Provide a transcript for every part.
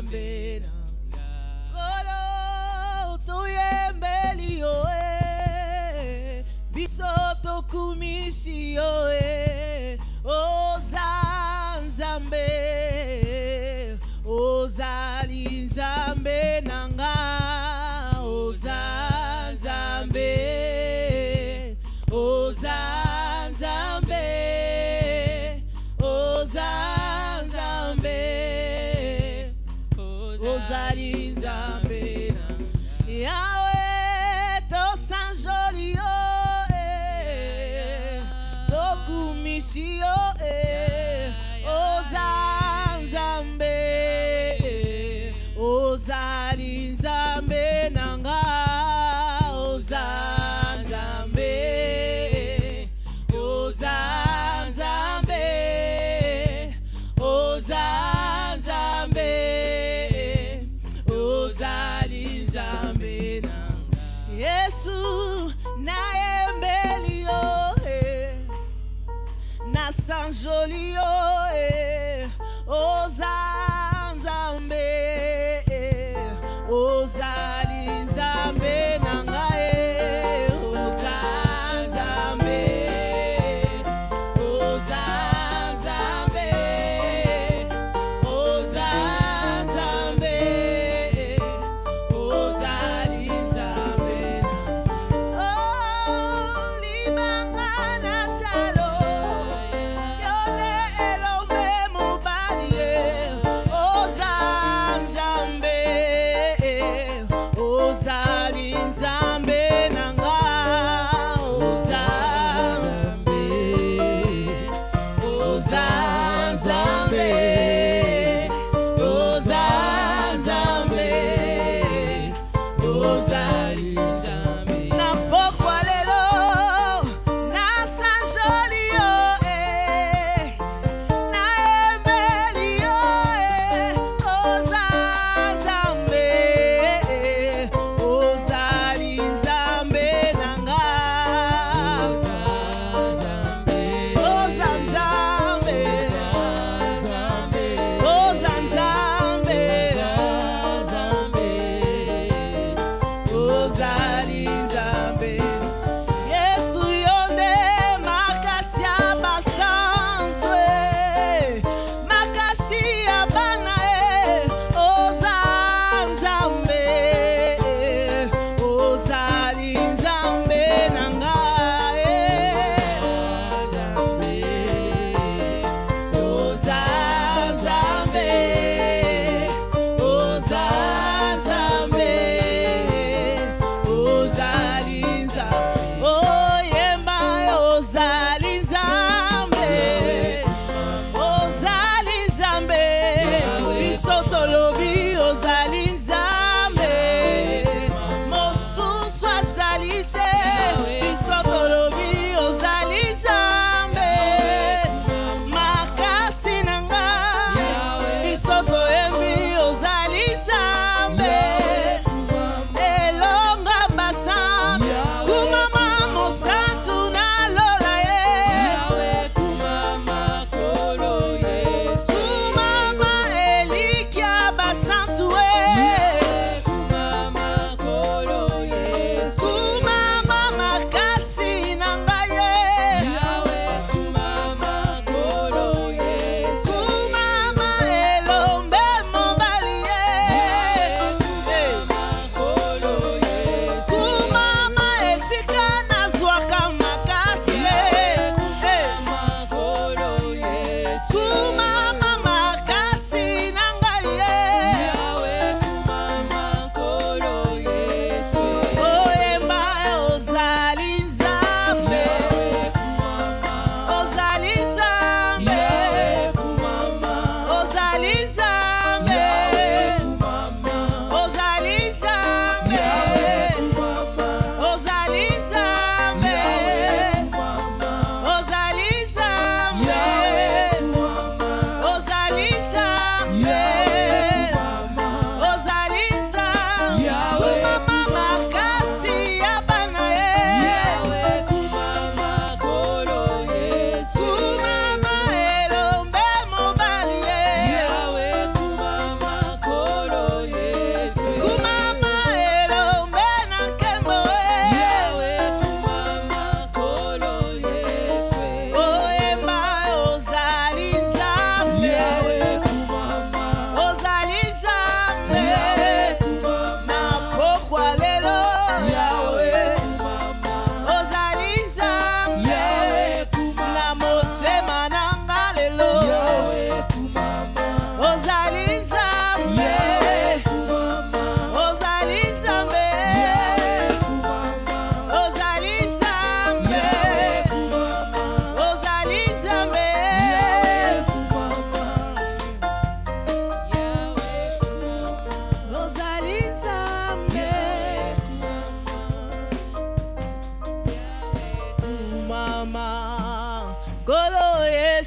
nzambe nanga. Kolo tuyembeli yo biso tokumisi yo oza nzambe, ozali nzambe nanga, oza nzambe, oza nzambe, oza nzambe, ozali nzambe nanga. Yahweh to sanjoli yo tokumisi yo oza nzambe, ozali nzambe nanga, oza nzambe, oza nzambe, oza nzambe, ozali nzambe nanga. Yesu nayembeli yo na sanjoli yo oza nzambe, ozali nzambe nanga oza nzambe, oza nzambe, oza nzambe, ozali nzambe nanga. Oh libanga na talo yone elombe mobali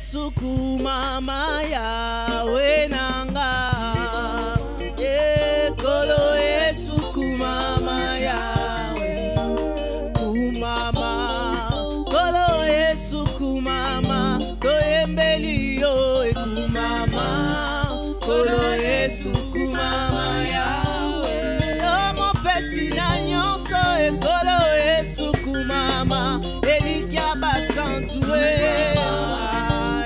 Yesu kumama yawe nanga. Kolo Yesu kumama yawe kumama. Kolo Yesu kumama toyembeli yo kumama. Kolo Yesu kumama yawe omo pesi na nyonso kolo Yesu kumama elikia basantue.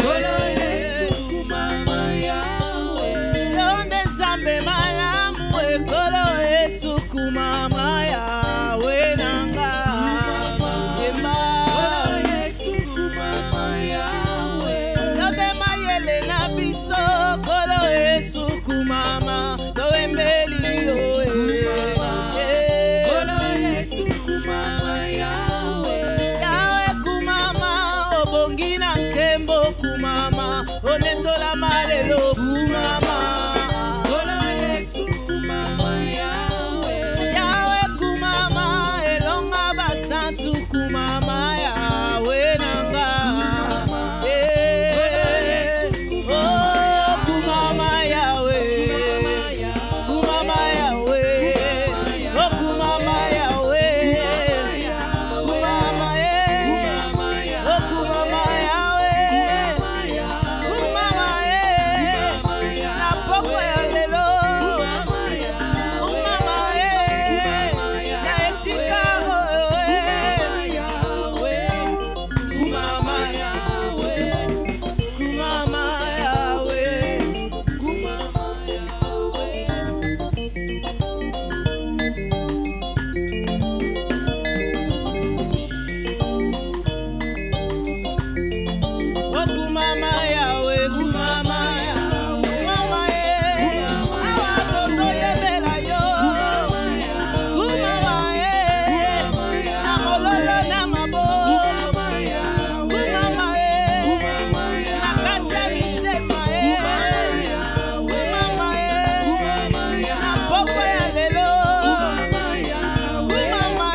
Kolo Yesu kumama yawe yonde zambe malamu kolo Yesu kumama yawe nanga. Kolo Yesu kumama yawe yonde mayele na biso kolo Yesu kumama toembeli yo. Kolo Yesu kumama yawe yawe kumama obongi na nkembo kumama onetola malelo kumama. Kolo Yesu kumama yawe yawe kumama elonga basantu kumama yawe nanga. Kolo Yesu kumama yawe kumama yawe oh kumama yawe kumama oh kumama yawe kumama na poko ya lelo kumama na esika kumama yawe kumama yawe kumama oh kumama yawe kumama kumama awakozo yebela yo kumama na mololo na mabo kumama na kati ya mitema kumama na poko ya lelo kumama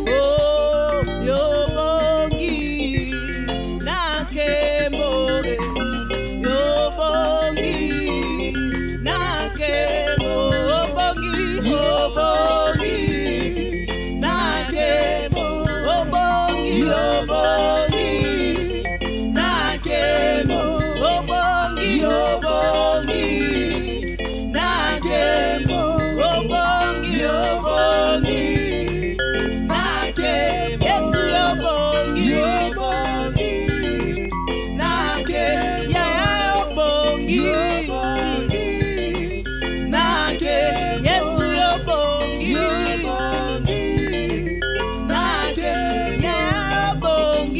oh yobongi na kembo yobongi na kembo obongi obongi na kembo obongi obongi na kembo obongi obongi na kembo obongi obongi na kembo Yesu obongi obongi na kembo yaya obongi na kembo Yesu obongi na kembo yaya obongi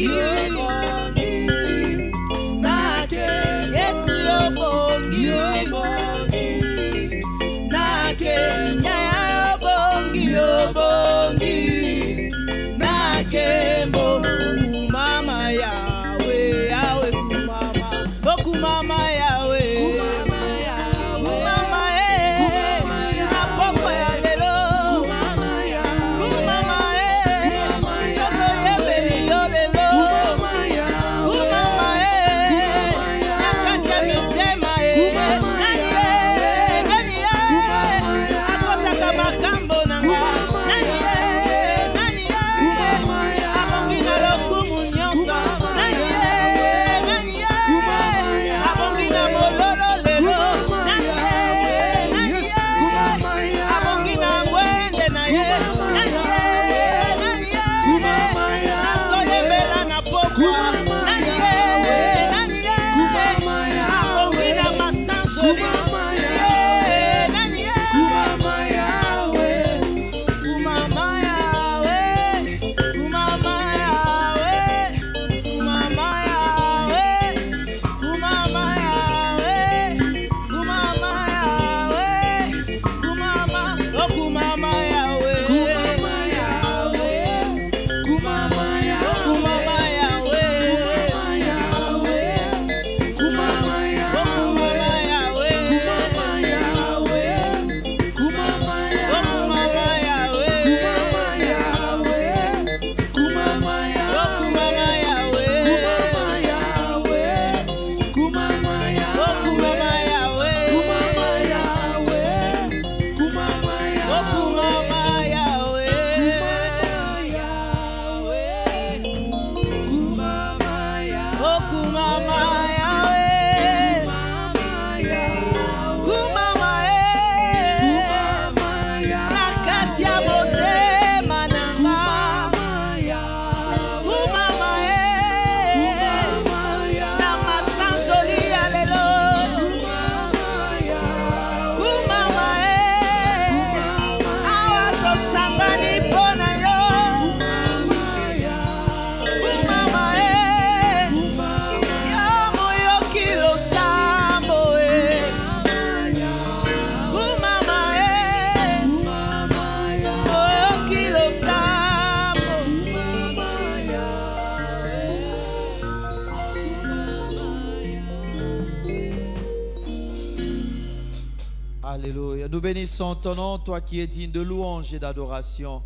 Alléluia. Nous bénissons ton nom, toi qui es digne de louange et d'adoration.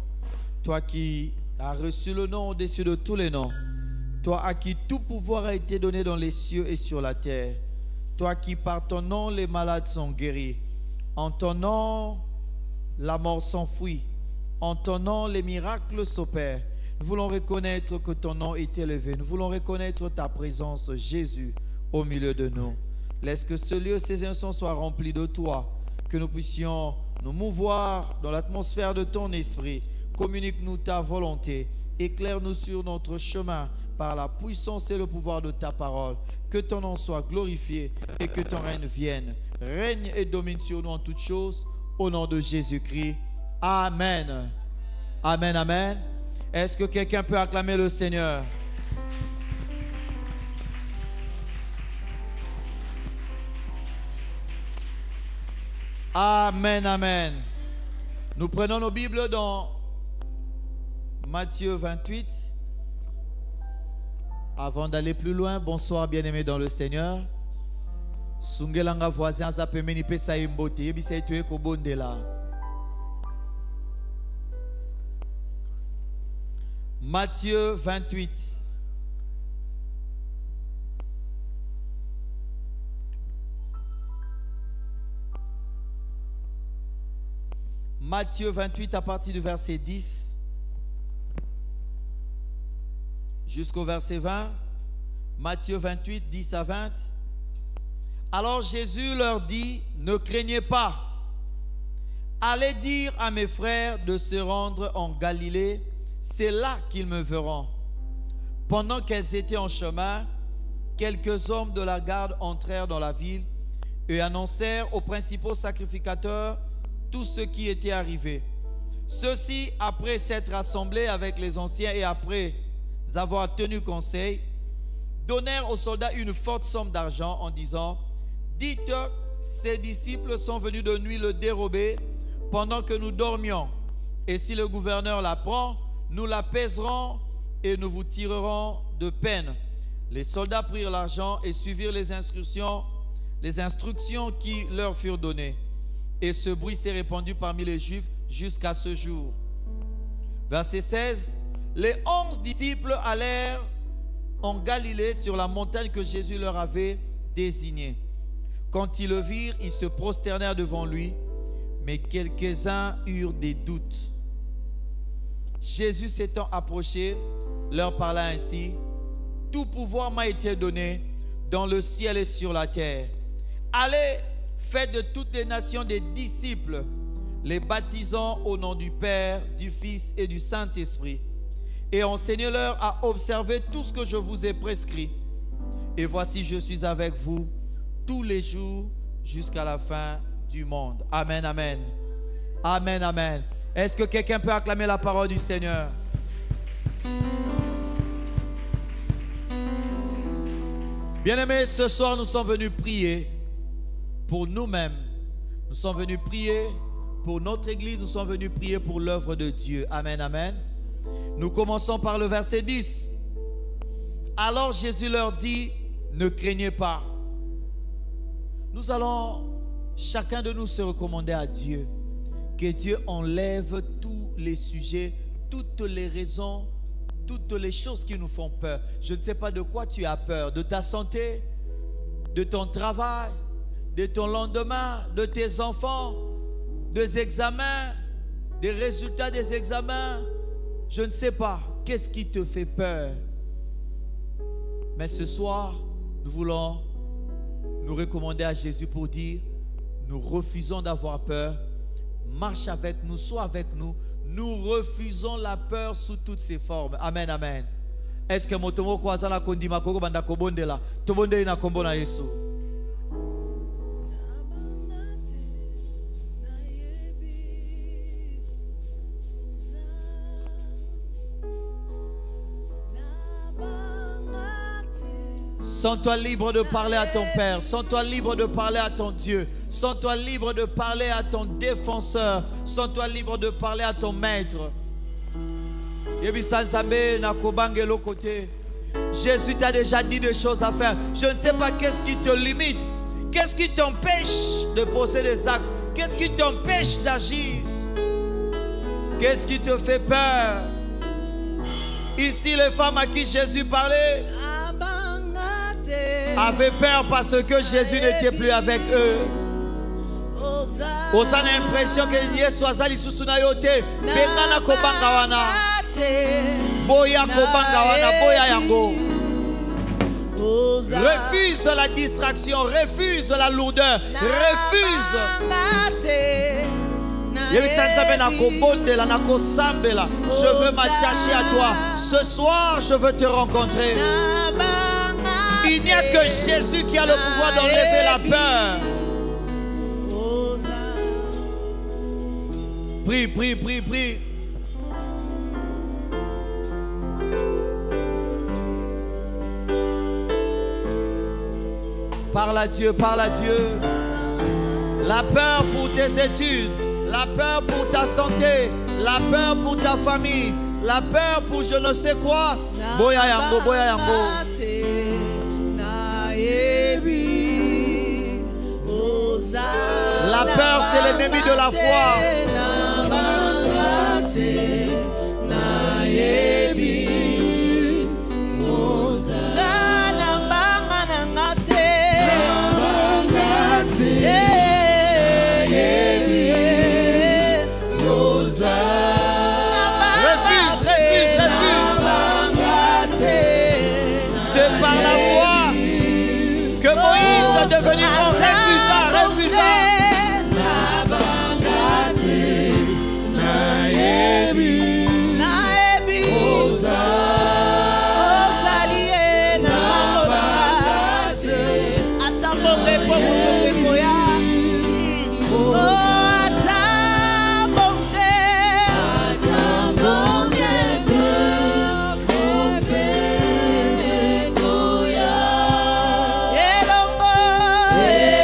Toi qui as reçu le nom au-dessus de tous les noms. Toi à qui tout pouvoir a été donné dans les cieux et sur la terre. Toi qui par ton nom les malades sont guéris. En ton nom la mort s'enfuit. En ton nom les miracles s'opèrent. Nous voulons reconnaître que ton nom est élevé. Nous voulons reconnaître ta présence, Jésus, au milieu de nous. Laisse que ce lieu, ces instants soient remplis de toi. Que nous puissions nous mouvoir dans l'atmosphère de ton esprit. Communique-nous ta volonté. Éclaire-nous sur notre chemin par la puissance et le pouvoir de ta parole. Que ton nom soit glorifié et que ton règne vienne. Règne et domine sur nous en toutes choses. Au nom de Jésus-Christ. Amen. Amen, amen. Est-ce que quelqu'un peut acclamer le Seigneur? Amen, amen. Nous prenons nos Bibles dans Matthieu 28. Avant d'aller plus loin, bonsoir bien-aimés dans le Seigneur. Sungelanga voisin zapemeni pesa imbote yebisa itoye ko bondela. Matthieu 28. Matthieu 28 à partir du verset 10 jusqu'au verset 20. Matthieu 28, 10 à 20. Alors Jésus leur dit, ne craignez pas. Allez dire à mes frères de se rendre en Galilée, c'est là qu'ils me verront. Pendant qu'elles étaient en chemin, quelques hommes de la garde entrèrent dans la ville et annoncèrent aux principaux sacrificateurs tout ce qui était arrivé. Ceux-ci, après s'être rassemblés avec les anciens et après avoir tenu conseil, donnèrent aux soldats une forte somme d'argent en disant, dites, ces disciples sont venus de nuit le dérober pendant que nous dormions. Et si le gouverneur la prend, nous la pèserons et nous vous tirerons de peine. Les soldats prirent l'argent et suivirent les instructions qui leur furent données. Et ce bruit s'est répandu parmi les Juifs jusqu'à ce jour. Verset 16. Les 11 disciples allèrent en Galilée sur la montagne que Jésus leur avait désignée. Quand ils le virent, ils se prosternèrent devant lui, mais quelques-uns eurent des doutes. Jésus s'étant approché, leur parla ainsi, « Tout pouvoir m'a été donné dans le ciel et sur la terre. Allez, faites de toutes les nations des disciples, les baptisant au nom du Père, du Fils et du Saint-Esprit. Et enseignez-leur à observer tout ce que je vous ai prescrit. Et voici, je suis avec vous tous les jours jusqu'à la fin du monde. » Amen, amen. Amen, amen. Est-ce que quelqu'un peut acclamer la parole du Seigneur? Bien-aimés, ce soir, nous sommes venus prier pour nous-mêmes. Nous sommes venus prier pour notre église. Nous sommes venus prier pour l'œuvre de Dieu. Amen, amen. Nous commençons par le verset 10. Alors Jésus leur dit, ne craignez pas. Nous allons, chacun de nous, se recommander à Dieu. Que Dieu enlève tous les sujets, toutes les raisons, toutes les choses qui nous font peur. Je ne sais pas de quoi tu as peur. De ta santé, de ton travail, de ton lendemain, de tes enfants, des examens, des résultats des examens. Je ne sais pas qu'est-ce qui te fait peur. Mais ce soir, nous voulons nous recommander à Jésus pour dire, nous refusons d'avoir peur. Marche avec nous, sois avec nous. Nous refusons la peur sous toutes ses formes. Amen, amen. Est-ce que motomo kwa zala kondima koko banda kobondela tobondeli na kombo na Yesu. Sens-toi libre de parler à ton Père. Sens-toi libre de parler à ton Dieu. Sens-toi libre de parler à ton défenseur. Sens-toi libre de parler à ton maître. Jésus t'a déjà dit des choses à faire. Je ne sais pas qu'est-ce qui te limite. Qu'est-ce qui t'empêche de poser des actes? Qu'est-ce qui t'empêche d'agir? Qu'est-ce qui te fait peur? Ici, les femmes à qui Jésus parlait avaient peur parce que Jésus n'était plus avec eux. Ils ont l'impression que Yesu azali susuna yote. Bengana kobanga wana. Boya kobanga wana, boya yango. Refuse la distraction, refuse la lourdeur, refuse. Je veux m'attacher à toi. Ce soir, je veux te rencontrer. Il n'y a que Jésus qui a le pouvoir d'enlever la peur. Prie, prie, prie, prie. Parle à Dieu, parle à Dieu. La peur pour tes études, la peur pour ta santé, la peur pour ta famille, la peur pour je ne sais quoi. Boya yango, boya yango. La peur, c'est l'ennemi de la foi. C'est par la foi que Moïse est devenu grand. Refusa. Yeah.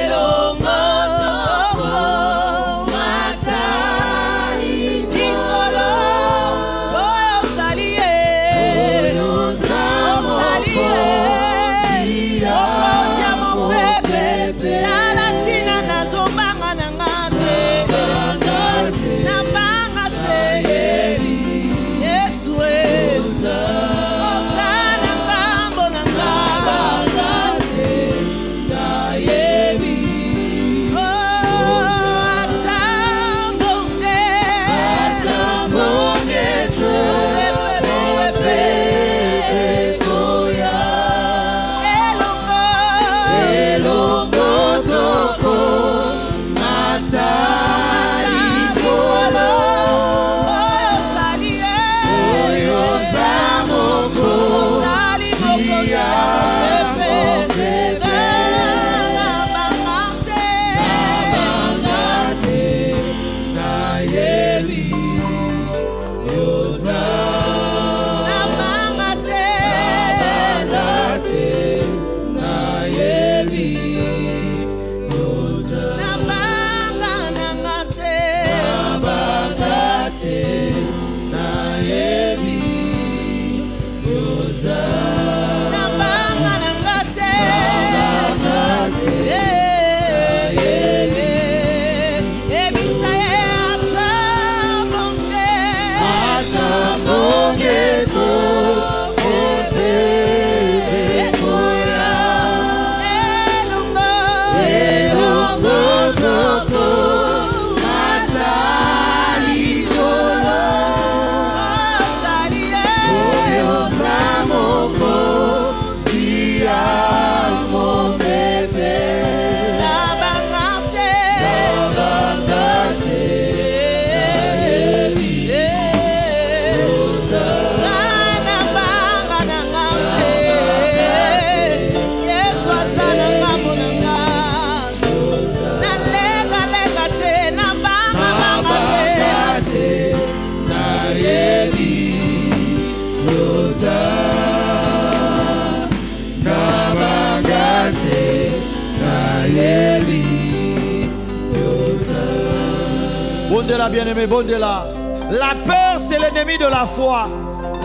de la bien-aimée, bon de la. La peur, c'est l'ennemi de la foi.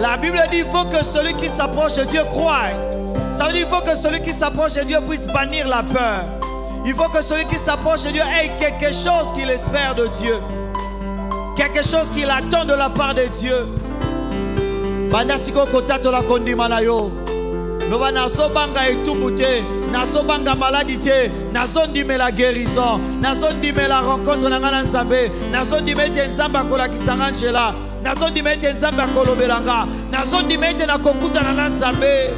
La Bible dit qu'il faut que celui qui s'approche de Dieu croie. Ça veut dire qu'il faut que celui qui s'approche de Dieu puisse bannir la peur. Il faut que celui qui s'approche de Dieu ait quelque chose qu'il espère de Dieu. Quelque chose qu'il attend de la part de Dieu. Bandasiko kotato la kondima na yo. Nova nazo banga etumbu te, nazo banga maladie te, nazo ndime la guérison, nazo ndime la rencontre na ngana nzambe, nazo ndime te nzamba kola kisanga njela, nazo ndime te nzamba kolobelanga, nazo ndime te na kokuta na nzambe.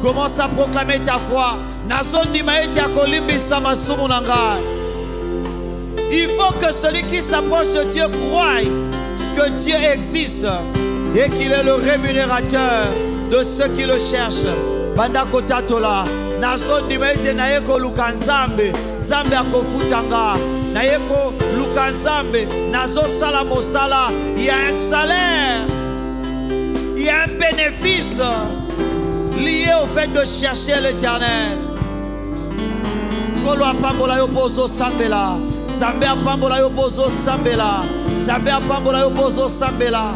Commence à proclamer ta foi. Nazo ndime te akolimbisa masumu na ngai. Il faut que celui qui s'approche de Dieu croie que Dieu existe et qu'il est le rémunérateur de ceux qui le cherchent. Banda kotatola nazo ndimete naeko lukanzambe zambe akofutanga naeko lukanzambe nazo sala mosala. Il y a un salaire, il y a un bénéfice lié au fait de chercher l'Éternel. Kolo apambola yo pozo sambela. Zambe apambola yo pozo sambela. Zambe apambola yo pozo sambela.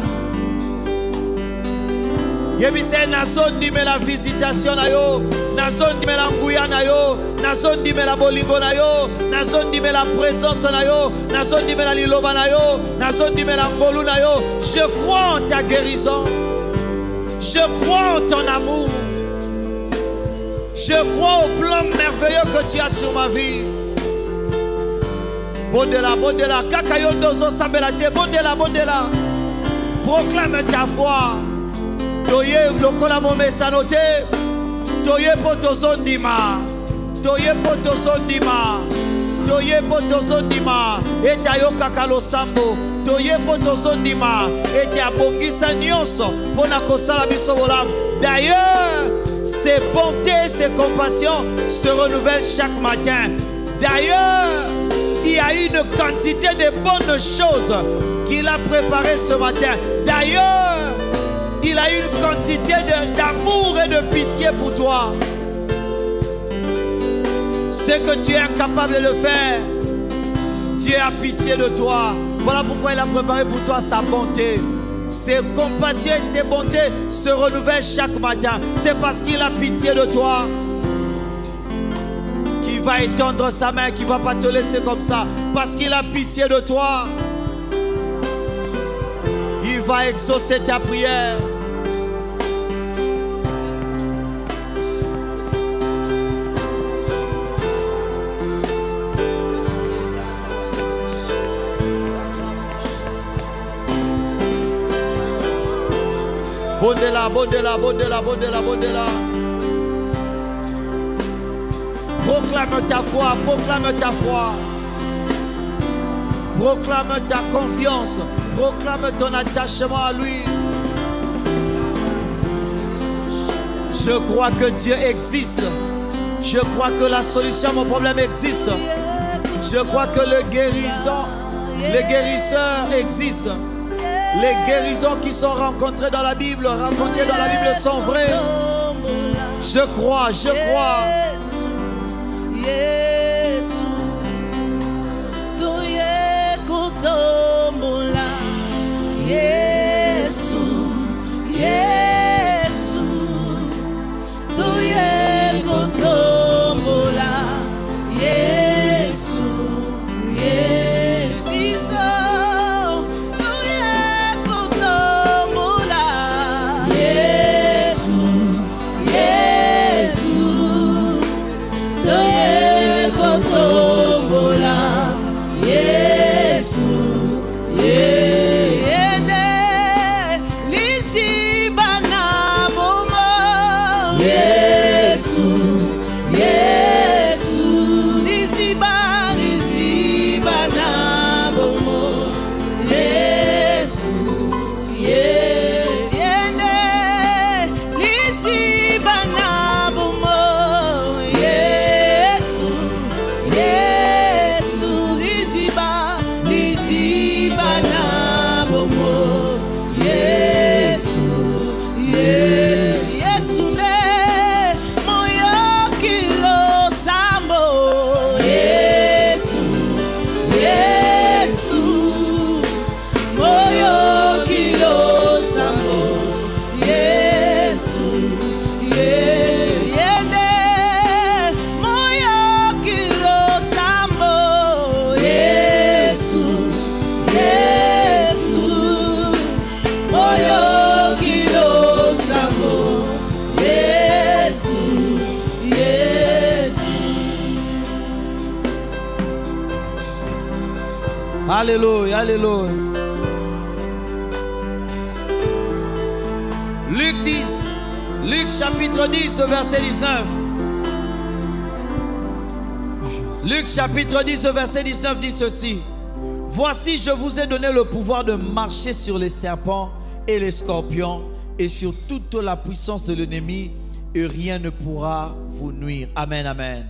Yebise nazondi me la visitation na yo, nazondi me la nguya na yo, nazondi me la bolingo na yo, nazondi me la présence na yo, nazondi me la liloba na yo, nazondi me la ngolu na yo. Je crois en ta guérison. Je crois en ton amour. Je crois au plan merveilleux que tu as sur ma vie. Bondela, kakayondo sambela te, bondela. Proclame ta foi. Toye lokola momesano te. Toye potozondima. Toye potozondima. Toye potozondima. Eta yoka kalosambo. Toye potozondima. Eta abongisa nyonso pona kosala biso bolamu. D'ailleurs, ses bontés, ses compassions se renouvellent chaque matin. D'ailleurs, il y a une quantité de bonnes choses qu'il a préparées ce matin. D'ailleurs, il a une quantité d'amour et de pitié pour toi. Ce que tu es incapable de faire, Dieu a pitié de toi. Voilà pourquoi il a préparé pour toi sa bonté. Ses compassions et ses bontés se renouvellent chaque matin. C'est parce qu'il a pitié de toi qu'il va étendre sa main, qu'il ne va pas te laisser comme ça. Parce qu'il a pitié de toi, il va exaucer ta prière. Bondela. Proclame ta foi, proclame ta foi. Proclame ta confiance, proclame ton attachement à lui. Je crois que Dieu existe. Je crois que la solution à mon problème existe. Je crois que les guérisseurs existent. Les guérisons qui sont rencontrées dans la Bible, racontées dans la Bible sont vraies. Je crois. Alléluia, alléluia. Luc 10, Luc chapitre 10, verset 19. Luc chapitre 10, verset 19 dit ceci. Voici, je vous ai donné le pouvoir de marcher sur les serpents et les scorpions et sur toute la puissance de l'ennemi, et rien ne pourra vous nuire. Amen, amen.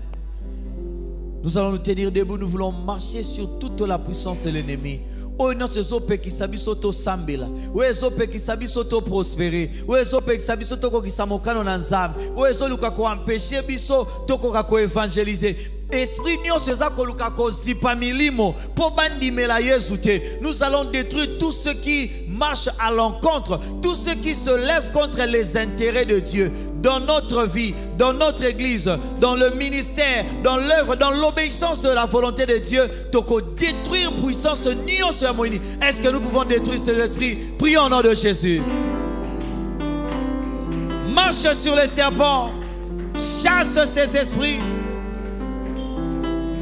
Nous allons nous tenir debout, nous voulons marcher sur toute la puissance de l'ennemi. Oh non, c'est zope qui s'habille soto sambila. Ouais, zope qui s'habille soto prospérer. Ouais, zope qui s'habille soto qui s'amokano nanzam. Ouais, zo luka ko empêcher biso toko ko évangéliser. Esprit nyonso ezako luka ko zipa milimo po bandi mela Yesu te. Nous allons détruire tout ce qui marche à l'encontre, tout ce qui se lève contre les intérêts de Dieu dans notre vie, dans notre église, dans le ministère, dans l'œuvre, dans l'obéissance de la volonté de Dieu. Toko détruire puissance nyonso ya moini. Est-ce que nous pouvons détruire ces esprits? Prions au nom de Jésus. Marche sur les serpents, chasse ces esprits.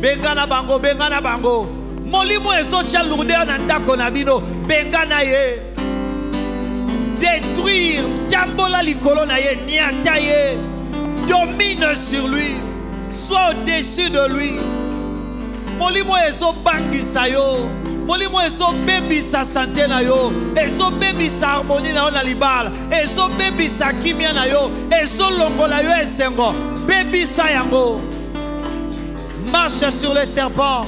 Bengana bango, bengana bango. Molimo ezo tia lourdeur na ndako na bino, bengana ye. Détruire, tambola likolo na ye, niata ye. Domine sur lui, sois au-dessus de lui. Molimo ezo bangisa yo. Molimo ezo bebisa santé na yo. Ezo bebisa harmonie na yo na libala. Ezo bebisa kimia na yo. Ezo longola yo esengo. Bebisa yango. Marche sur les serpents.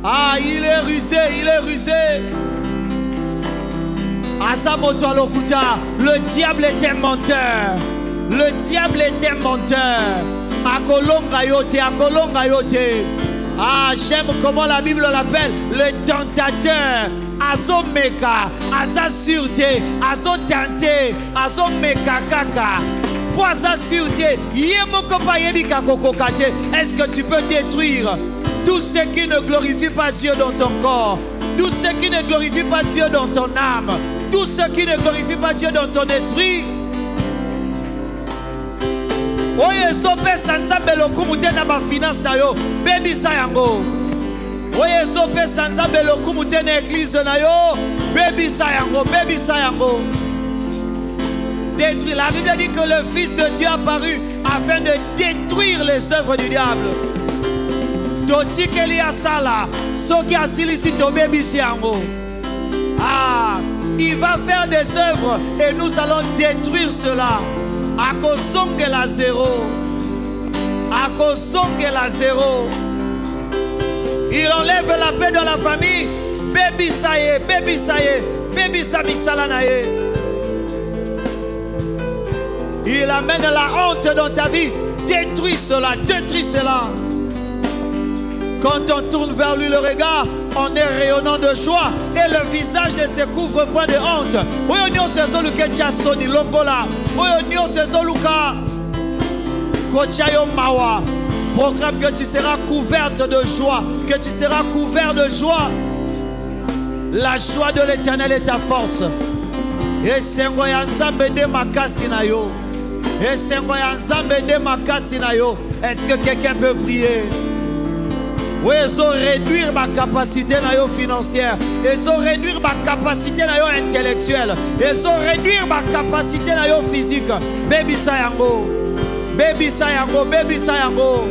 Ah, il est rusé, il est rusé. Asamoto Alokuta, le diable est un menteur. Le diable est un menteur. Akolonga yote, akolonga yote. Ah, j'aime comment la Bible l'appelle, le tentateur. Azo meka, aza sûreté, azo tenté, azo meka kaka. Est-ce que tu peux détruire tout ce qui ne glorifie pas Dieu dans ton corps, tout ce qui ne glorifie pas Dieu dans ton âme, tout ce qui ne glorifie pas Dieu dans ton esprit? Oye sope sanzambe lokumute na ba finance na yo, baby sayango. Oye sope sanzambe lokumute na église na yo, baby sayango, baby sayango. Détruire. La Bible dit que le Fils de Dieu est apparu afin de détruire les œuvres du diable. Ah, il va faire des œuvres et nous allons détruire cela. Akosonge la zéro. Akosonge la zéro. Il enlève la paix dans la famille. Baby saye, baby saye, baby sami salanaye. Il amène la honte dans ta vie. Détruis cela, détruis cela. Quand on tourne vers lui le regard, on est rayonnant de joie et le visage ne se couvre pas de honte. Proclame que tu seras couverte de joie, que tu seras couvert de joie. La joie de l'Éternel est ta force. Est-ce que quelqu'un peut prier? Oui, ils ont réduire ma capacité financière. Ils ont réduire ma capacité intellectuelle. Ils ont réduire ma capacité physique. Baby sayango. Baby sayango. Baby sayango.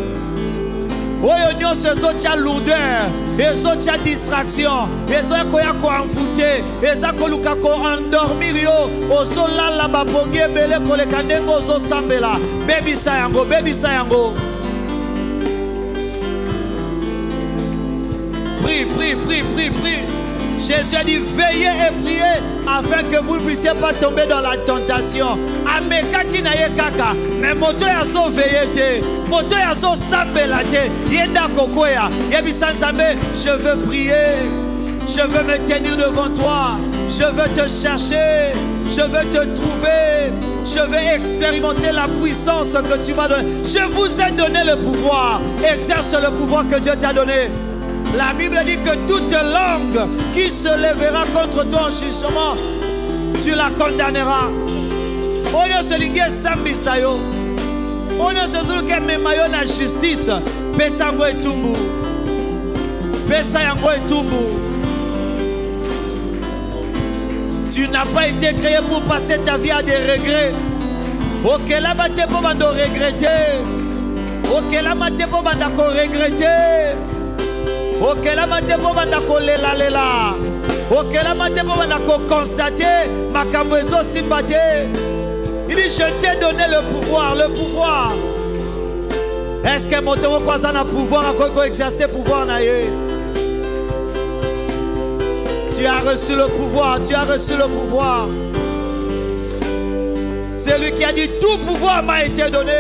Oui, ils ont lourdeur. Ils ont distraction. Ils ont envoûté. Ils ont endormir. Ils ont la babongue bele kolekandengo zo sambela. Baby sayango. Baby sayango. Prie, prie, prie, prie, prie. Jésus a dit veillez et priez afin que vous ne puissiez pas tomber dans la tentation. Ameka ki na ye kaka, mais moto ya so veillé te, moto ya so sambela te, yenda kokoya, yebi sanzambe, je veux prier, je veux me tenir devant toi, je veux te chercher, je veux te trouver, je veux expérimenter la puissance que tu m'as donnée. Je vous ai donné le pouvoir, exerce le pouvoir que Dieu t'a donné. La Bible dit que toute langue qui se lèvera contre toi en jugement, tu la condamneras. On se lingue sambi sayo. On se souke memayo na justice. Pesa yango etumbu. Pesa yango etumbu. Tu n'as pas été créé pour passer ta vie à des regrets. Ok, là, tu pour regretter. Ok, là, tu pour regretter. Ok, là, tu pour lela. Ok, là, tu pour constater ma camouflage sympathie. Il dit, je t'ai donné le pouvoir, le pouvoir. Est-ce que mon temps a un pouvoir à exercer le pouvoir? Tu as reçu le pouvoir, tu as reçu le pouvoir. C'est lui qui a dit tout pouvoir m'a été donné.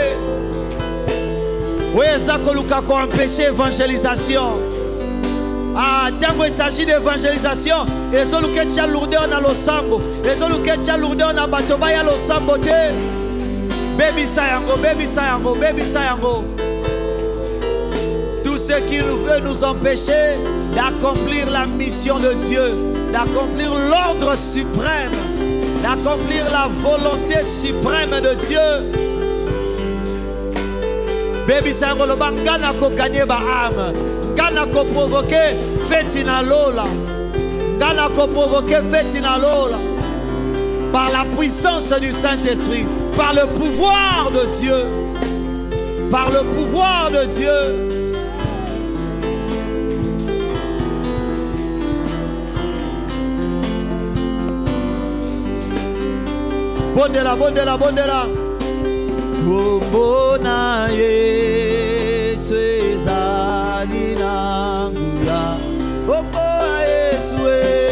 Oui, ça qu'on empêche l'évangélisation. Ah, tant qu'il s'agit d'évangélisation, les autres qui ont lourdeur dans le sambo, les autres qui ont lourdeur dans le bateau, il y a le sambo. Baby sayango, baby sayango, baby sayango. Tout ce qui veut nous empêcher d'accomplir la mission de Dieu, d'accomplir l'ordre suprême, d'accomplir la volonté suprême de Dieu. Baby sayango, le bangana ko gagner ba âme, gana ko provoquer fête na lola, gana ko provoquer fête na lola, par la puissance du Saint-Esprit, par le pouvoir de Dieu, par le pouvoir de Dieu. Bondela, bondela, bondela. Kumbona Yesu ezali nanguya. Kumbona Yesu.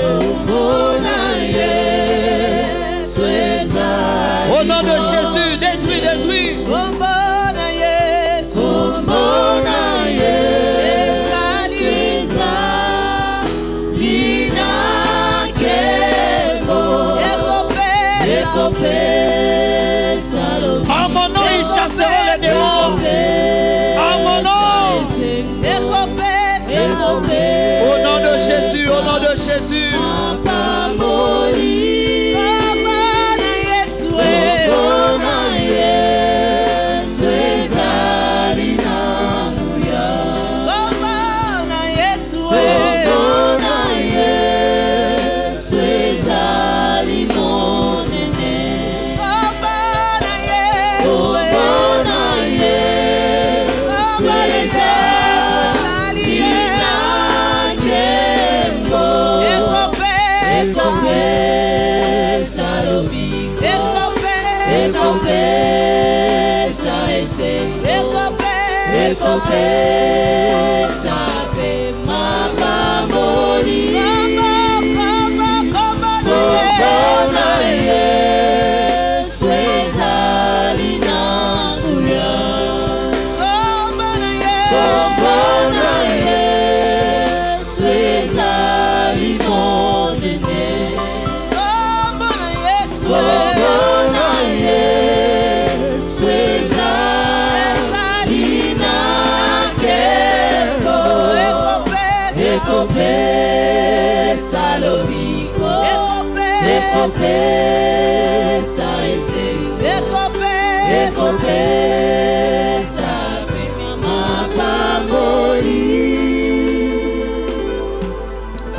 Kumbona Yesu ezali. Au nom de Jésus, détruis, détruis. Kumbona Yesu. Kumbona Yesu ezali nanguya. En mon nom, ils chasseront les démons. En mon nom. Au nom de Jésus, au nom de Jésus.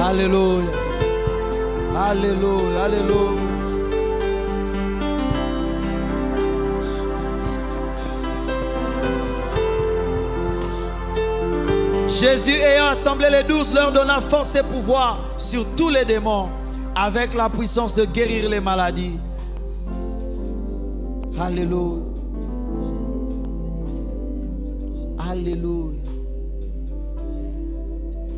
Alléluia. Alléluia. Alléluia. Jésus ayant assemblé les 12 leur donna force et pouvoir sur tous les démons avec la puissance de guérir les maladies. Alléluia. Alléluia.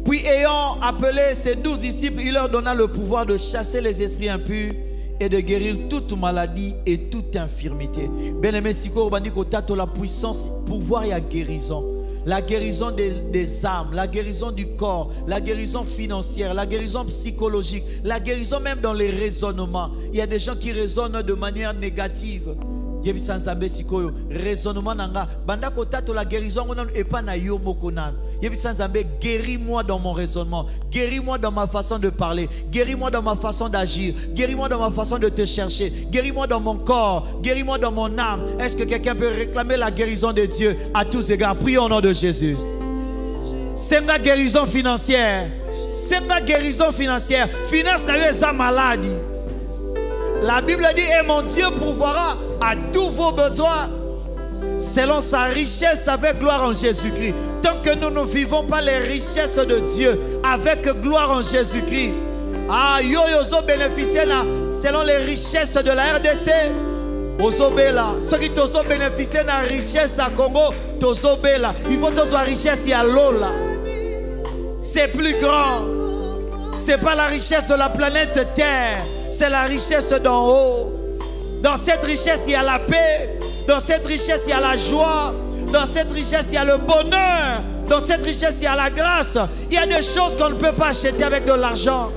Puis ayant appelé ses 12 disciples, il leur donna le pouvoir de chasser les esprits impurs et de guérir toute maladie et toute infirmité. Bien-aimé, si vous avez la puissance, pouvoir et la guérison. La guérison des âmes, la guérison du corps, la guérison financière, la guérison psychologique, la guérison même dans les raisonnements. Il y a des gens qui raisonnent de manière négative. Raisonnement nanga banda kotato la guérison et pas na yo mokonan. Guéris-moi dans mon raisonnement, guéris-moi dans ma façon de parler, guéris-moi dans ma façon d'agir, guéris-moi dans ma façon de te chercher, guéris-moi dans mon corps, guéris-moi dans mon âme. Est-ce que quelqu'un peut réclamer la guérison de Dieu à tous égards? Prions au nom de Jésus. C'est ma guérison financière. C'est ma guérison financière. Finance n'a eu sa maladie. La Bible dit, et mon Dieu pourvoira à tous vos besoins selon sa richesse avec gloire en Jésus-Christ. Tant que nous ne vivons pas les richesses de Dieu avec gloire en Jésus-Christ, yo bénéficier selon les richesses de la RDC. Ceux qui ont bénéficié de la richesse à Congo, il faut que la richesse à Lola. C'est plus grand. Ce n'est pas la richesse de la planète Terre, c'est la richesse d'en haut. Dans cette richesse, il y a la paix. Dans cette richesse, il y a la joie. Dans cette richesse, il y a le bonheur. Dans cette richesse, il y a la grâce. Il y a des choses qu'on ne peut pas acheter avec de l'argent.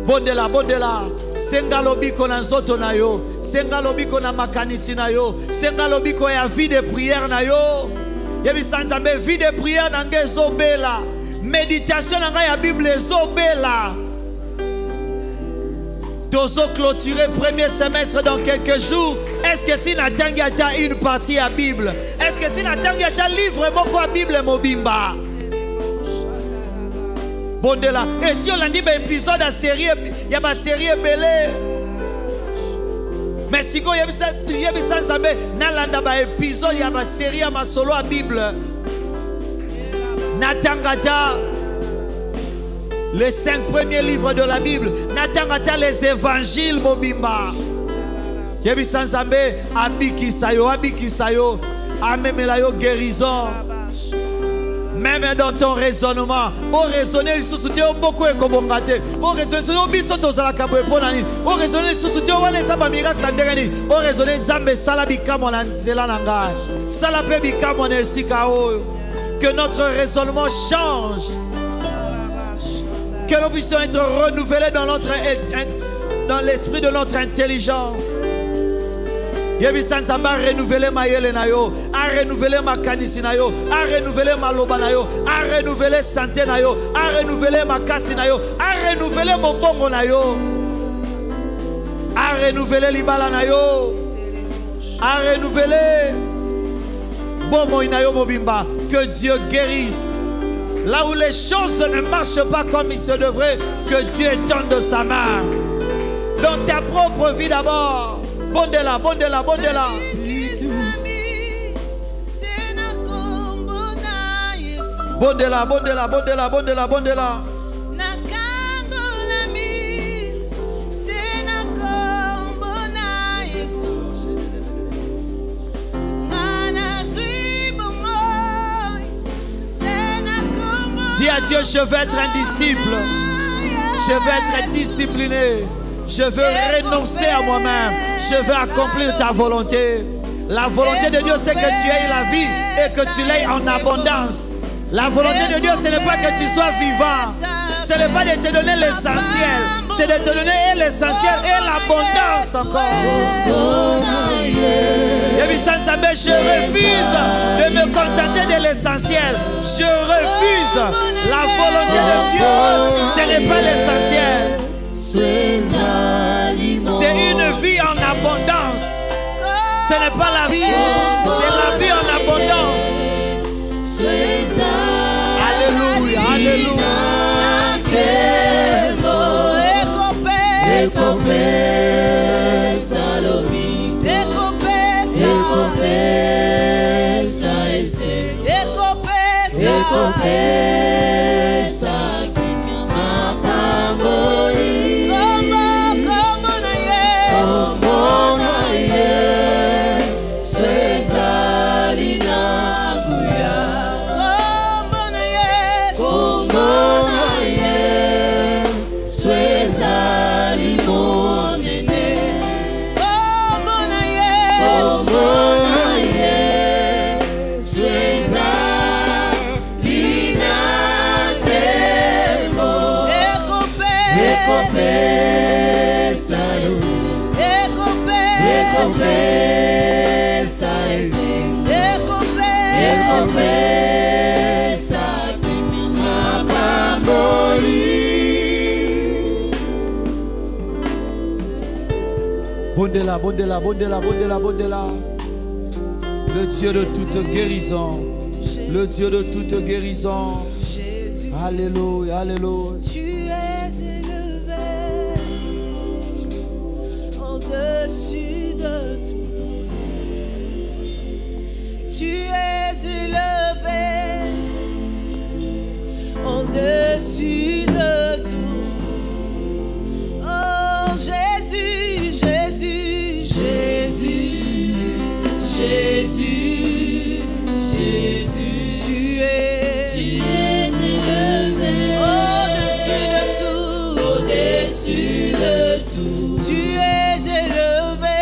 Bondela, bondela. Senga lobiko na nzoto na yo. Senga lobiko na makanisi na yo. Senga lobiko ya vie de prière na yo. Yebi sanzambe vie de prière na nge zobela. Méditation na nga ya Bible zobela. Dozo clôturer premier semestre dans quelques jours. Est-ce que si natangi ata une partie à Bible? Est-ce que si natangi ata livre moko à Bible mobimba? Bondela. Et si on a dit un épisode à série, il y a ma série belé. Mais si il y a un épisode, il y a ma série, ma solo à Bible. Natangata. Les 5 premiers livres de la Bible. Natangata les évangiles mobimba. Yebi Sanzambe abikisayo, abikisayo. Amemelayo guérison. Même dans ton raisonnement, au raisonner, sous-souté, beaucoup est comme on gâté. Au raisonner, au bisoto, ça la caboué pour l'année. Au raisonner, sous-souté, on les a pas miracle en dernier. Au raisonner, Zambé, Salabika, mon langage. Salabika, mon essikao. Que notre raisonnement change. Que nous puissions être renouvelés dans l'esprit de notre intelligence. Yebi Sansamba a renouvelé ma yele na yo, a renouvelé ma kanisi na yo, a renouvelé ma loba na yo, a renouvelé santé na yo, a renouvelé ma kasi na yo, a renouvelé mon bongo na yo, a renouvelé libala na yo, a renouvelé bomo na yo mobimba. Que Dieu guérisse. Là où les choses ne marchent pas comme il se devrait, que Dieu étende sa main. Dans ta propre vie d'abord. Bondela, bondela, bondela. Bondela, bondela, bondela, bondela, bondela. Dis à Dieu, je veux être un disciple. Je veux être discipliné. Je veux renoncer à moi-même. Je veux accomplir ta volonté. La volonté de Dieu, c'est que tu aies la vie et que tu l'aies en abondance. La volonté de Dieu, ce n'est pas que tu sois vivant. Ce n'est pas de te donner l'essentiel. C'est de te donner l'essentiel et l'abondance encore. Je refuse de me contenter de l'essentiel. Je refuse. La volonté de Dieu, ce n'est pas l'essentiel. C'est une vie en abondance. Ce n'est pas la vie, c'est la vie en abondance. Alléluia, alléluia. Bondela, bondela, bondela, bondela, bondela. Le Dieu de toute guérison. Le Dieu de toute guérison. Alléluia, alléluia. Tu es élevé. Jésus, Jésus, Jésus, Jésus, Jésus, tu es élevé au-dessus de tout, au-dessus de tout, tu es élevé,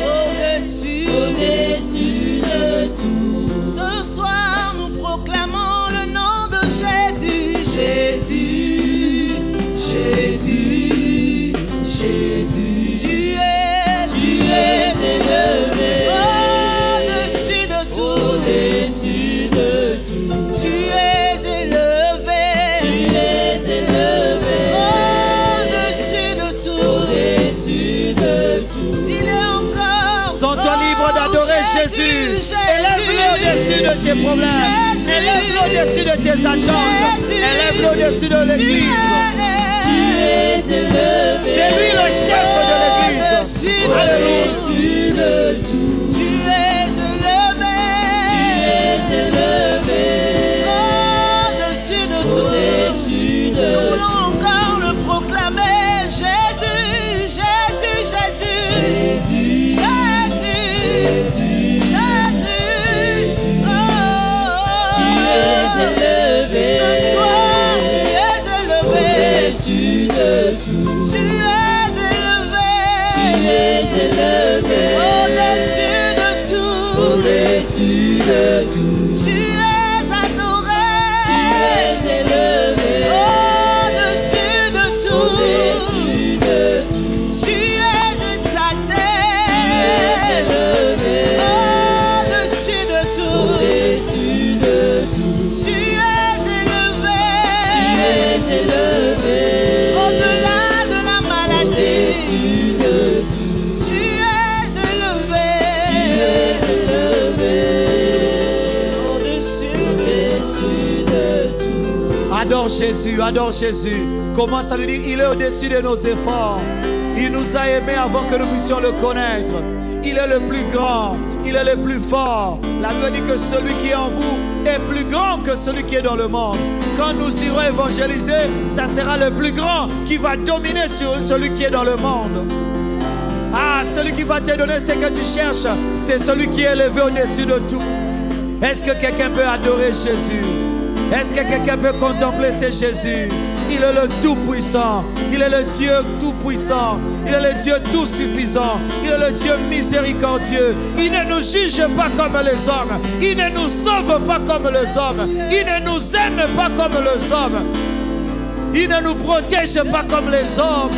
au-dessus de tout. Ce soir nous proclamons le nom de Jésus, Jésus, Jésus, Jésus, tu es élevé au-dessus de tout, au-dessus de tout, tu es élevé, au-dessus de tout, au-dessus de tout. Dis-le encore. Sens-toi libre d'adorer Jésus. Élève-le au-dessus de tes problèmes. Élève-le au-dessus de tes attentes. Élève-le au-dessus de l'église. C'est lui le chef de l'église. Alléluia. Tu es élevé, au-dessus de tout. Nous voulons encore le proclamer. Jésus, Jésus, Jésus, Jésus, Jésus. Tu es élevé. Ce soir, tu es élevé. Au-dessus de tout. Tu es élevé. Au-dessus de tout. Au-dessus de tout. Tu es adoré. Tu es élevé. Au-dessus de tout. Au-dessus de tout. Tu es exalté. Tu es élevé. Au-dessus de tout. Au-dessus de tout. Tu es élevé. Tu es élevé. Au-delà de la maladie. Au-dessus de tout. Tu es élevé. Tu es élevé. Au-dessus de tout. Adore Jésus, adore Jésus. Commence à lui dire, il est au-dessus de nos efforts. Il nous a aimés avant que nous puissions le connaître. Il est le plus grand, il est le plus fort. La Bible dit que celui qui est en vous est plus grand que celui qui est dans le monde. Quand nous irons évangéliser, ça sera le plus grand qui va dominer sur celui qui est dans le monde. Ah, celui qui va te donner ce que tu cherches, c'est celui qui est élevé au-dessus de tout. Est-ce que quelqu'un peut adorer Jésus? Est-ce que quelqu'un peut contempler ce Jésus? Il est le Tout-Puissant. Il est le Dieu Tout-Puissant. Il est le Dieu Tout-Suffisant. Il est le Dieu miséricordieux. Il ne nous juge pas comme les hommes. Il ne nous sauve pas comme les hommes. Il ne nous aime pas comme les hommes. Il ne nous protège pas comme les hommes.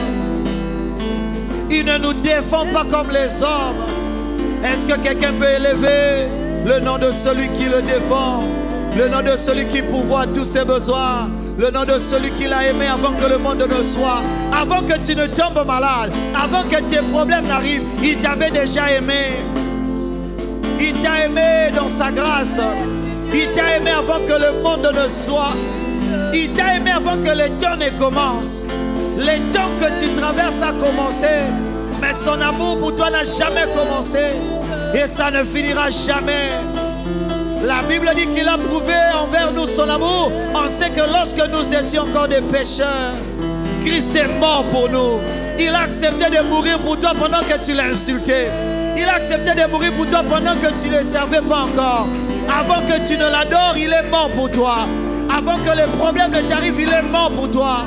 Il ne nous défend pas comme les hommes. Est-ce que quelqu'un peut élever le nom de celui qui le défend? Le nom de celui qui pourvoit tous ses besoins. Le nom de celui qui l'a aimé avant que le monde ne soit. Avant que tu ne tombes malade. Avant que tes problèmes n'arrivent. Il t'avait déjà aimé. Il t'a aimé dans sa grâce. Il t'a aimé avant que le monde ne soit. Il t'a aimé avant que les temps ne commencent. Les temps que tu traverses a commencé. Mais son amour pour toi n'a jamais commencé. Et ça ne finira jamais. La Bible dit qu'il a prouvé envers nous son amour. On sait que lorsque nous étions encore des pécheurs, Christ est mort pour nous. Il a accepté de mourir pour toi pendant que tu l'as insulté. Il a accepté de mourir pour toi pendant que tu ne le servais pas encore. Avant que tu ne l'adores, il est mort pour toi. Avant que les problèmes ne t'arrivent, il est mort pour toi.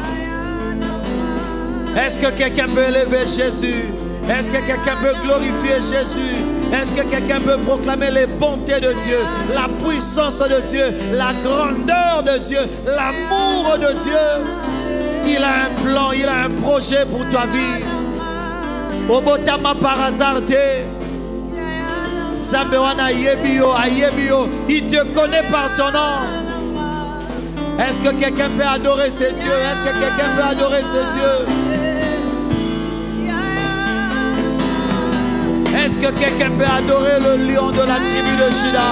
Est-ce que quelqu'un peut élever Jésus? Est-ce que quelqu'un peut glorifier Jésus? Est-ce que quelqu'un peut proclamer les bontés de Dieu, la puissance de Dieu, la grandeur de Dieu, l'amour de Dieu? Il a un plan, il a un projet pour ta vie. Obotama par hasard, Zambewana Yebio, Ayebio, il te connaît par ton nom. Est-ce que quelqu'un peut adorer ce Dieu? Est-ce que quelqu'un peut adorer ce Dieu? Est-ce que quelqu'un peut adorer le lion de la tribu de Juda?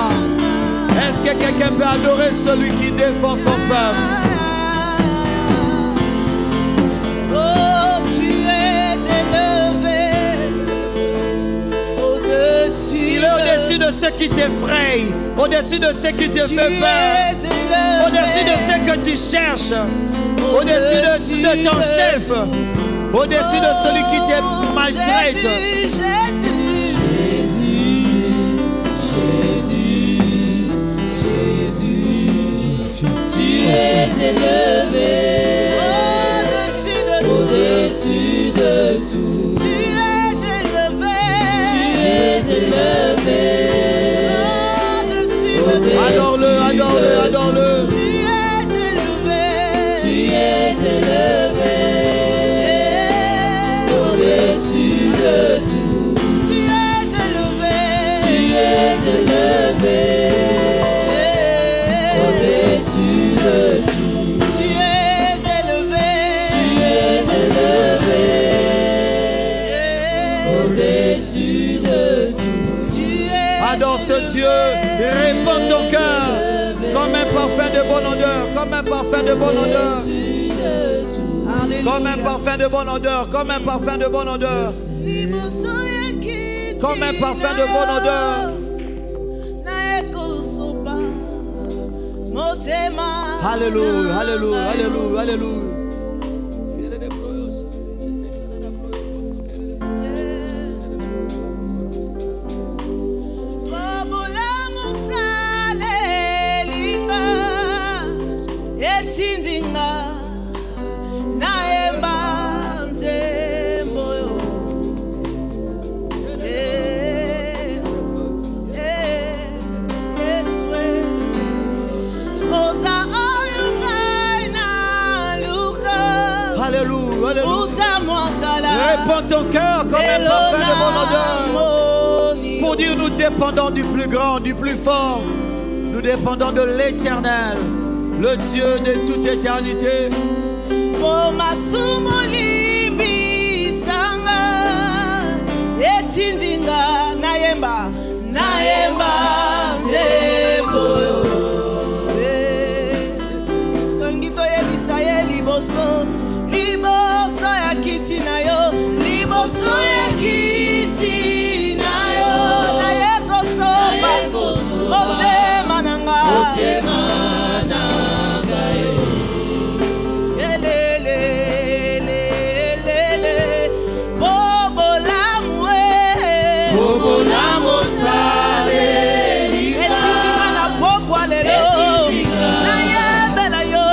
Est-ce que quelqu'un peut adorer celui qui défend son peuple? Oh, tu es élevé au-dessus. Il est au-dessus de ce qui t'effraie, au-dessus de ce qui te fait peur, au-dessus de ce que tu cherches. au-dessus de ton chef, au-dessus de celui qui te maltraite. Tu es élevé au-dessus de tout. Tu es élevé au-dessus de tout. Adore-le, adore-le, adore-le. Tu es élevé au-dessus de tout. Tu es élevé au-dessus de tout. Tu es élevé au-dessus de tout. Adore ce Dieu, répands ton cœur comme un parfum de bonne odeur, comme un parfum de bonne odeur. Comme un parfum de bonne odeur, comme un parfum de bonne odeur. Comme un parfum de bonne odeur. Alléluia, alléluia, alléluia, alléluia. Répands ton cœur comme un parfum de bonne odeur. Pour dire nous dépendons du plus grand, du plus fort. Nous dépendons de l'Éternel, le Dieu de toute éternité. Liboso ya kiti na yo, liboso ya kiti na yo, na yeko soba, motema nanga yo, elelelelelele, bobo lamu sale, etsitima na pokwa lelo, na yembe na yo,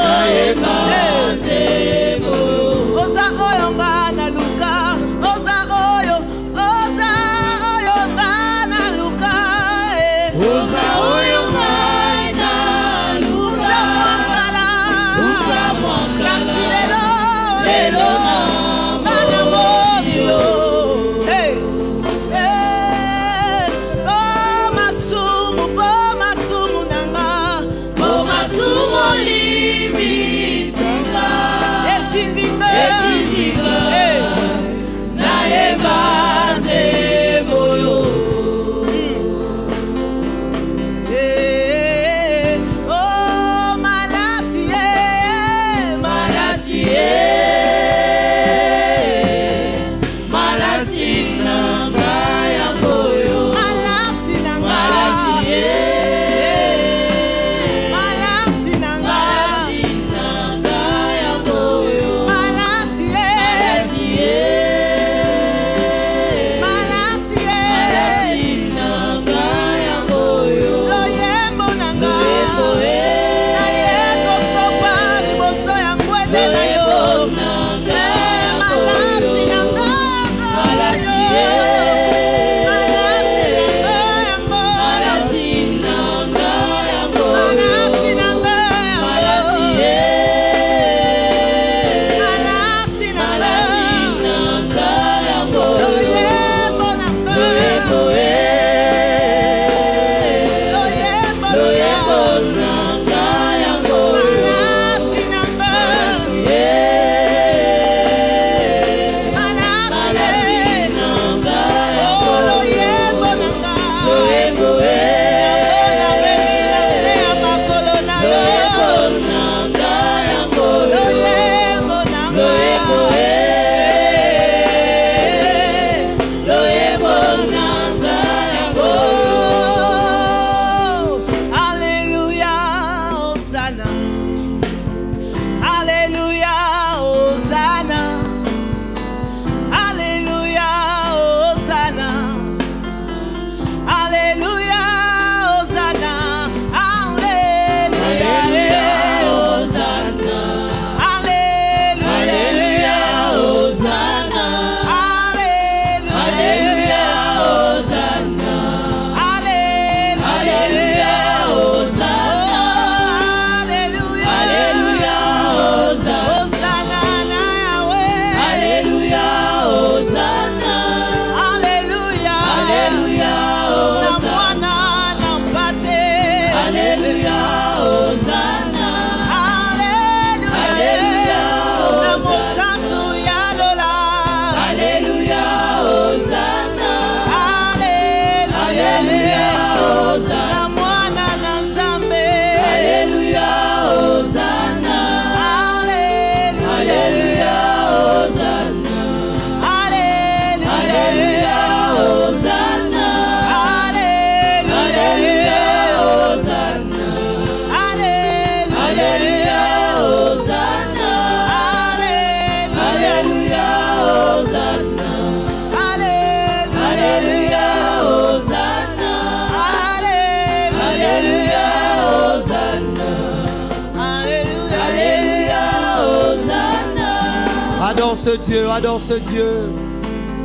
Adore ce Dieu, adore ce Dieu.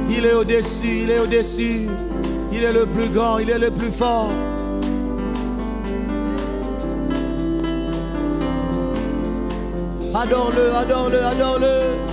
Il est au-dessus, il est au-dessus. Il est le plus grand, il est le plus fort. Adore-le, adore-le, adore-le.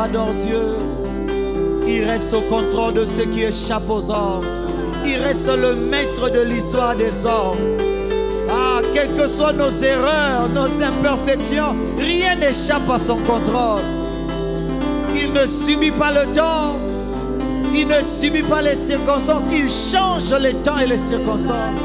Adore Dieu. Il reste au contrôle de ce qui échappe aux hommes. Il reste le maître de l'histoire des hommes. Ah, quelles que soient nos erreurs, nos imperfections, rien n'échappe à son contrôle. Il ne subit pas le temps. Il ne subit pas les circonstances. Il change les temps et les circonstances.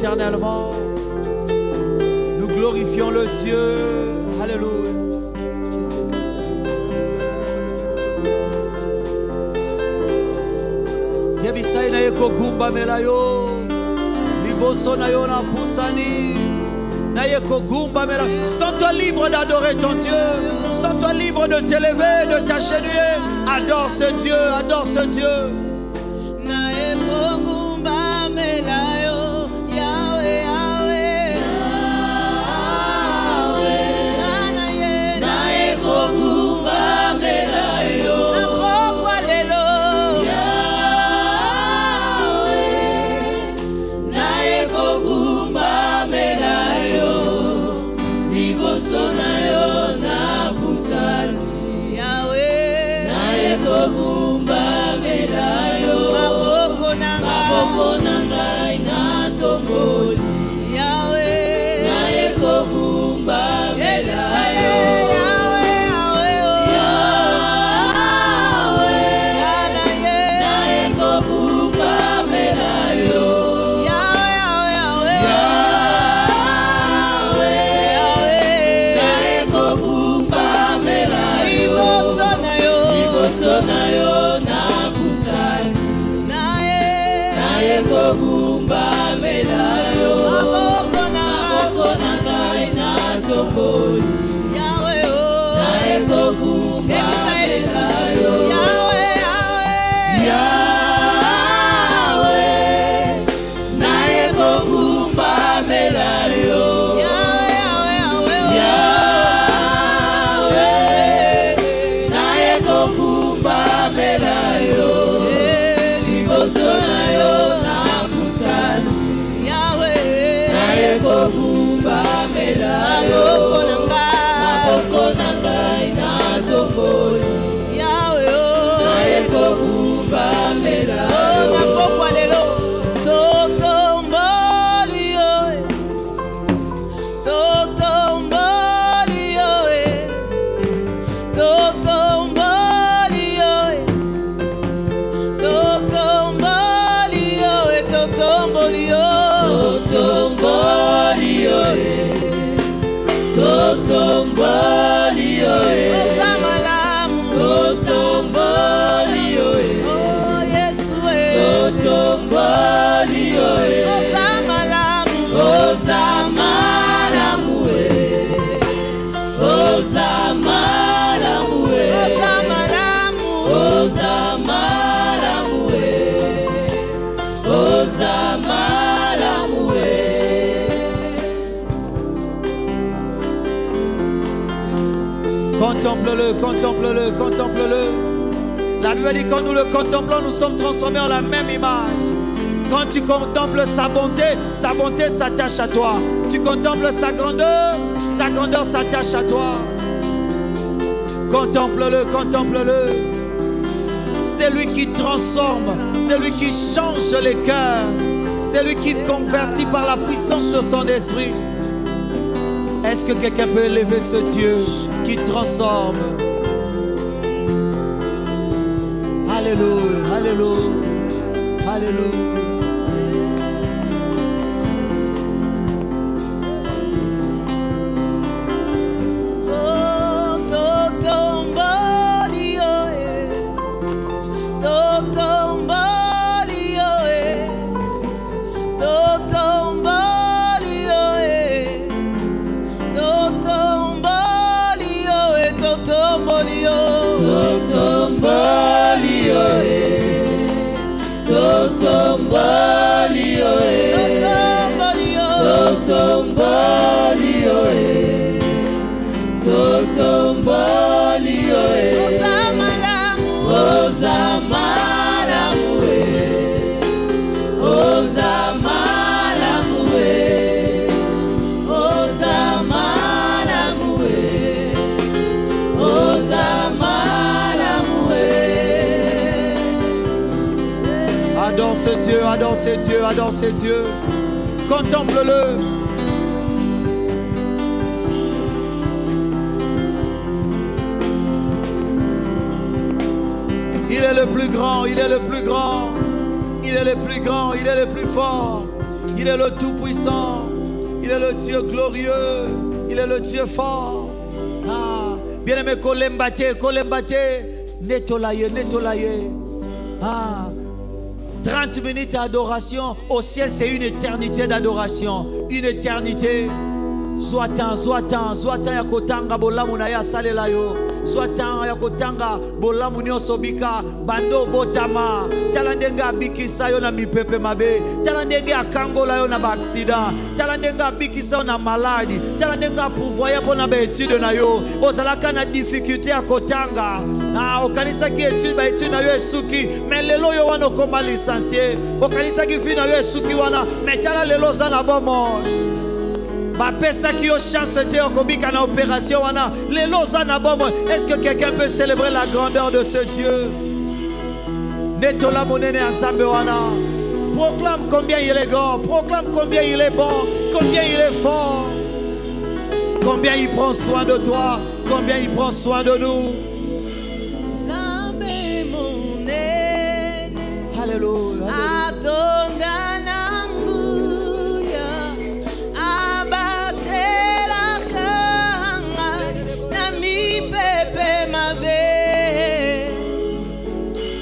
Éternellement, nous glorifions le Dieu. Alléluia. Yebisai na yeko gumba melayo, liboso na yo na pusani, na yeko gumba melayo. Sens-toi libre d'adorer ton Dieu. Sens-toi libre de t'élever, de t'agenouiller. Adore ce Dieu, adore ce Dieu. Yahweh, Contemple-le, contemple-le, contemple-le. La Bible dit quand nous le contemplons, nous sommes transformés en la même image. Quand tu contemples sa bonté s'attache à toi. Tu contemples sa grandeur s'attache à toi. Contemple-le, contemple-le. C'est lui qui transforme, c'est lui qui change les cœurs, c'est lui qui convertit par la puissance de son esprit. Est-ce que quelqu'un peut élever ce Dieu qui transforme? Alléluia, alléluia, alléluia. Adore ce Dieu, adore ce Dieu, adore ce Dieu. Contemple-le. Il est le plus grand, il est le plus grand. Il est le plus grand, il est le plus fort. Il est le tout-puissant. Il est le Dieu glorieux. Il est le Dieu fort. Ah, bien-aimé, kolembate, netolaye, netolaye. Ah, 30 minutes d'adoration. Au ciel, c'est une éternité d'adoration. Une éternité. Soit-en yakotanga bolamu na ya salela yo. Soit-en yakotanga bolamu nyonso bika bando botama. Talandenga bikisa yo na mipepe mabe. Talandenga akangola yo na ba accident. Talandenga bikisa yo na maladie. Talandenga pouvoir pour na ba étude na yo. Ozalaka na difficulté akotanga. Na okanisa ki étude ba étude na yo esuki. Mais lelo yo wana koma licencié. Okanisa ki fi na yo esuki wana. Mais tala lelo za na bomo. Est-ce que quelqu'un peut célébrer la grandeur de ce Dieu? Proclame combien il est grand, proclame combien il est bon, combien il est fort, combien il prend soin de toi, combien il prend soin de nous. Alléluia.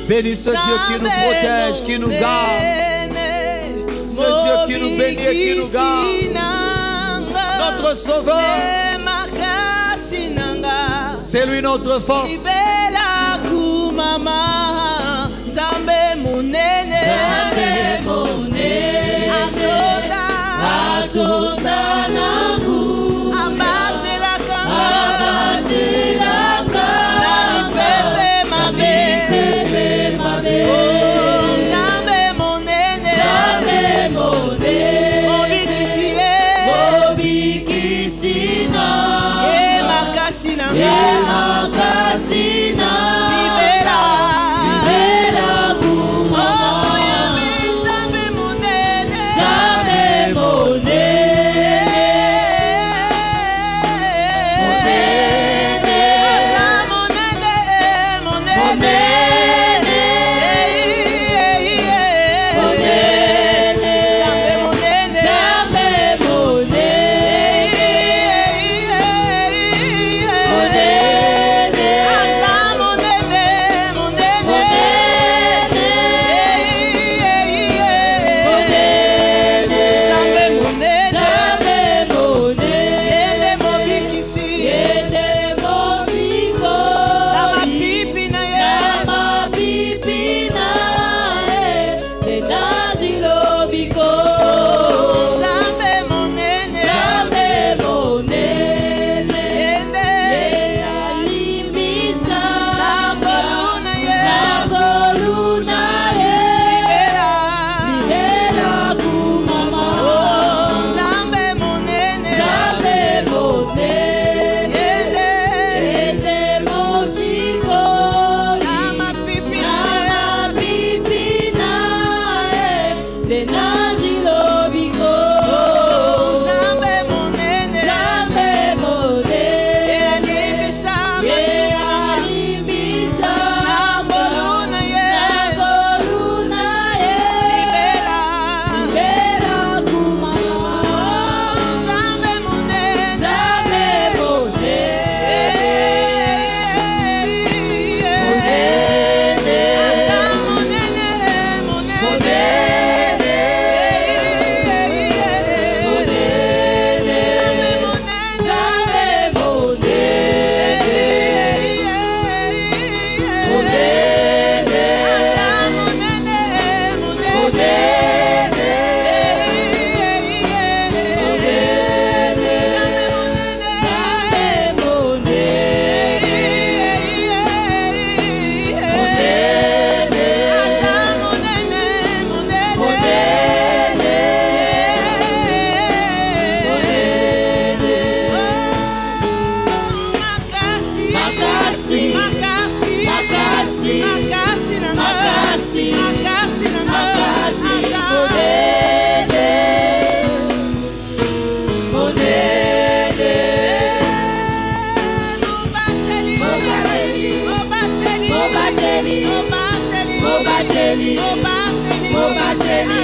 Bénis ce Dieu qui nous protège, qui nous garde. Ce Dieu qui nous bénit et qui nous garde. Notre Sauveur. C'est lui notre force. Mobateli